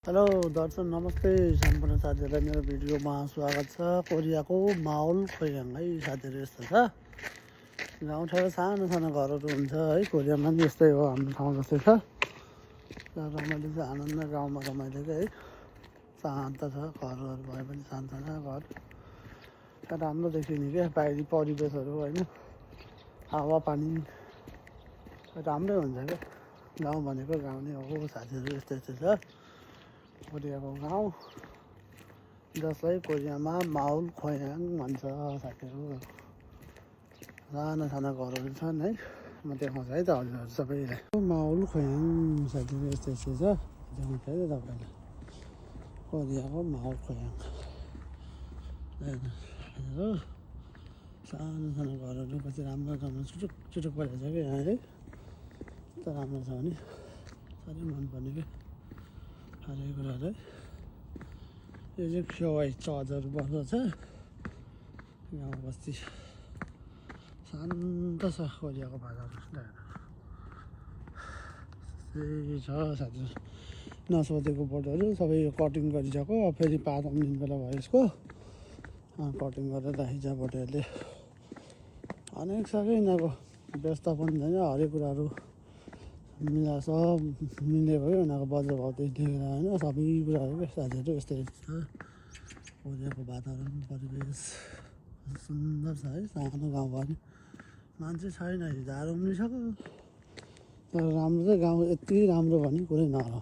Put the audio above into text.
Hello दर्शक नमस्ते सम्पूर्ण साथीहरूलाई मेरो भिडियोमा स्वागत छ। कोरियाको माहौल खोइ है साथीहरू यस्तो छ। गाउँठाउँ सानो सानो घरहरू हुन्छ है, कोरियामा पनि यस्तै हो, हाम्रो ठाउँ जस्तै छ। तर रमाइलो चाहिँ आनन्द गाउँमा रमाइलो है, शान्त छ, घरहरू भए पनि शान्त छ घर। राम्रो देखिने क्या बाहिरी परिवेशहरू होइन, हावापानी राम्रै हुन्छ क्या। गाउँ भनेको गाउँ नै हो साथीहरू, यस्तो यस्तो छ कोरियाको गाउँ, जसलाई कोरियामा माहौल खोयाङ भन्छ साथीहरू। साना साना घरहरू छन् है, म देखाउँछु है त हजुरहरू सबैलाई। माहौल खोयाङ साथीहरू यस्तो यस्तो छ, देखाउँछु है त तपाईँलाई कोरियाको माहौल खोयाङ। हो सानो सानो घरहरू पछि राम्रो राम्रो चुटुक चुटुक परेको छ कि यहाँ है, यस्तो राम्रो छ भने साह्रै मनपर्ने क्या हरेक कुराहरू है। यो चाहिँ खेवाई चर्चहरू बस्दछ गाउँ बस्ती, शान्त छ कोरियाको वातावरण। त्यही छ साथीहरू, नसोधेको बोटहरू सबै यो कटिङ गरिसक्यो, फेरि 5 दिन बेला भयो यसको कटिङ गरेर राखिन्छ बोटहरूले। अनेक छ कि यिनीहरूको व्यवस्थापन छैन, हरेक कुराहरू मिला सब मिलेको हो उनीहरूको बजार भाउदेखि लिएर होइन, सबै कुराहरू क्या साथीहरू यस्तै छ। कोरियाको वातावरण परिवेश सुन्दर छ है, सानो गाउँ पनि मान्छे छैन, हिजो आएर उम्लिसक्यो। तर राम्रो चाहिँ गाउँ यति राम्रो भन्ने कुरै नहो।